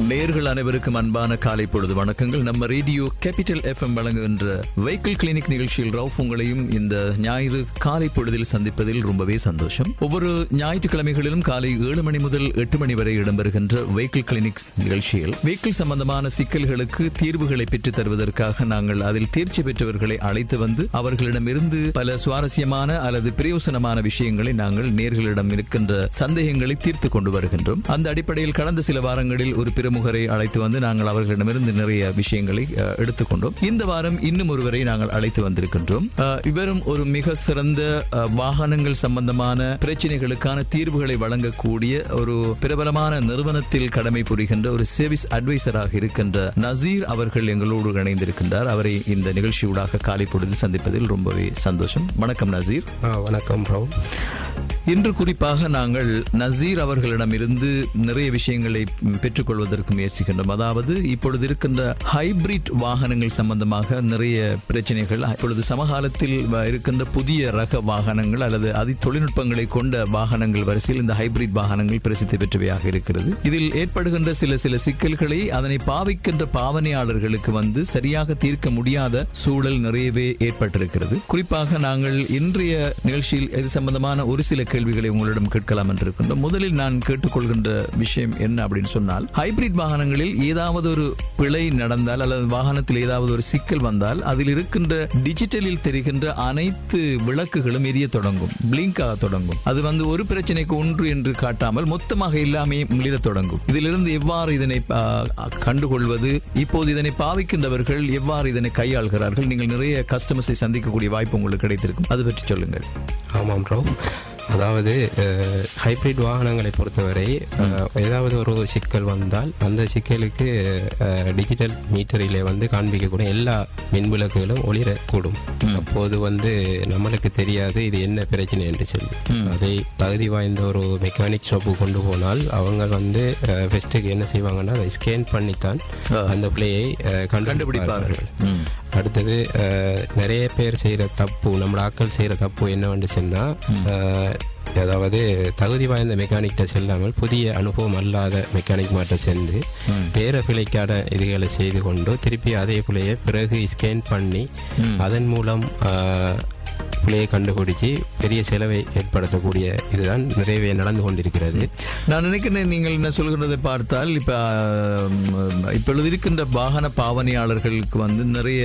நேயர்கள் அனைவருக்கும் அன்பான காலை பொழுது வணக்கங்கள். நம்ம ரேடியோ கேபிட்டல் FM வழங்குகின்ற வெஹிக்கிள் கிளினிக் நிகழ்ச்சியில் ரவுஃப் உங்களையும் இந்த ஞாயிறு காலை பொழுதில் சந்திப்பதில் ரொம்பவே சந்தோஷம். ஒவ்வொரு ஞாயிற்றுக்கிழமைகளிலும் காலை 7 மணி முதல் 8 மணி வரை இடம்பெறுகின்ற வெஹிக்கிள் கிளினிக்ஸ் நிகழ்ச்சியில் வெஹிக்கிள் சம்பந்தமான சிக்கல்களுக்கு தீர்வுகளை பெற்றுத் தருவதற்காக நாங்கள் அதில் தேர்ச்சி பெற்றவர்களை அழைத்து வந்து அவர்களிடமிருந்து பல சுவாரஸ்யமான அல்லது பிரயோசனமான விஷயங்களை நாங்கள் நேயர்களிடம் இருக்கின்ற சந்தேகங்களை தீர்த்து கொண்டு வருகின்றோம். அந்த அடிப்படையில் கடந்த சில வாரங்களில் ஒரு பிரமுகரை அழைத்து வந்து நாங்கள் அவர்களிடமிருந்து நிறைய விஷயங்களை எடுத்துக்கொண்டோம். இந்த வாரம் இன்னும் ஒருவரை நாங்கள் அழைத்து வந்திருக்கின்றோம். இவரும் ஒரு மிக சிறந்த வாகனங்கள் சம்பந்தமான பிரச்சனைகளுக்கான தீர்வுகளை வழங்கக்கூடிய ஒரு பிரபலமான நிறுவனத்தில் கடமை புரிகின்ற ஒரு சர்வீஸ் அட்வைசராக இருக்கின்ற நசீர் அவர்கள் எங்களோடு இணைந்திருக்கின்றார். அவரை இந்த நிகழ்ச்சியூடாக காலை பொழுதில் சந்திப்பதில் ரொம்பவே சந்தோஷம். வணக்கம் நசீர். வணக்கம் ப்ரோ. இன்று குறிப்பாக நாங்கள் நசீர் அவர்களிடமிருந்து நிறைய விஷயங்களை பெற்றுக்கொள்வதற்கு முயற்சிக்கின்றோம். அதாவது இப்பொழுது இருக்கின்ற ஹைபிரிட் வாகனங்கள் சம்பந்தமாக நிறைய பிரச்சனைகள், இப்பொழுது சமகாலத்தில் இருக்கின்ற புதிய ரக வாகனங்கள் அல்லது அதி தொழில்நுட்பங்களை கொண்ட வாகனங்கள் வரிசையில் இந்த ஹைபிரிட் வாகனங்கள் பிரசித்தி பெற்றவையாக இருக்கிறது. இதில் ஏற்படுகின்ற சில சிக்கல்களை அதனை பாவிக்கின்ற பாவனையாளர்களுக்கு சரியாக தீர்க்க முடியாத சூழல் நிறையவே ஏற்பட்டிருக்கிறது. குறிப்பாக நாங்கள் இன்றைய நிகழ்ச்சியில் இது சம்பந்தமான ஒரு சில கேள்விகளை உங்களிடம் கேட்கலாம் என்று இருக்கின்றோம். முதலில் நான் கேட்டுக்கொள்கின்ற விஷயம் என்ன அப்படின்னு சொன்னால், ஹைபிரிட் வாகனங்களில் ஏதாவது ஒரு பிழை நடந்தால் அல்லது வாகனத்தில் ஏதாவது ஒரு சிக்கல் வந்தால் அதில் இருக்கின்ற டிஜிட்டலில் தெரிகின்ற அனைத்து விளக்குகளும் எரிய தொடங்கும், பிளிங்க் ஆக தொடங்கும். அது ஒரு பிரச்சனைக்கு ஒன்று என்று காட்டாமல் மொத்தமாக எல்லாமே மிளிர தொடங்கும். இதிலிருந்து எவ்வாறு இதனை கண்டுகொள்வது, இப்போது இதனை பாவிக்கின்றவர்கள் எவ்வாறு இதனை கையாள்கிறார்கள்? நீங்கள் நிறைய கஸ்டமர்ஸை சந்திக்கக்கூடிய வாய்ப்பு உங்களுக்கு கிடைத்திருக்கும், அது பற்றி சொல்லுங்கள். ஆமாம் ப்ரோ. அதாவது ஹைப்ரிட் வாகனங்களை பொறுத்தவரை ஏதாவது ஒரு சிக்கல் வந்தால் அந்த சிக்கலுக்கு டிஜிட்டல் மீட்டரிலே காண்பிக்கக்கூடிய எல்லா மின்விளக்குகளும் ஒளிரக்கூடும். அப்போது நம்மளுக்கு தெரியாது இது என்ன பிரச்சனை என்று சொல்லி. அதை தகுதி வாய்ந்த ஒரு மெக்கானிக் ஷாப்பு கொண்டு போனால் அவங்க ஃபெஸ்ட்டுக்கு என்ன செய்வாங்கன்னா அதை ஸ்கேன் பண்ணித்தான் அந்த பிள்ளையை கண்டுபிடிப்பார்கள். அடுத்தது நிறைய பேர் செய்கிற தப்பு, நம்ம ஆட்கள் செய்கிற தப்பு என்னவென்று சொன்னால், அதாவது தகுதி வாய்ந்த மெக்கானிக்கிட்ட செல்லாமல் புதிய அனுபவம் அல்லாத மெக்கானிக் மாட்ட சென்று வேற பிழைக்கான இதுகளை செய்து கொண்டு திருப்பி அதே பிள்ளையை பிறகு ஸ்கேன் பண்ணி அதன் மூலம் பிள்ளையை கண்டுபிடிச்சு பெரிய செலவை ஏற்படுத்தக்கூடிய இதுதான் நிறையவே நடந்து கொண்டிருக்கிறது. நான் நினைக்கிறேன் நீங்கள் என்ன சொல்கிறதை பார்த்தால் இப்பொழுது இருக்கின்ற வாகன பாவனையாளர்களுக்கு நிறைய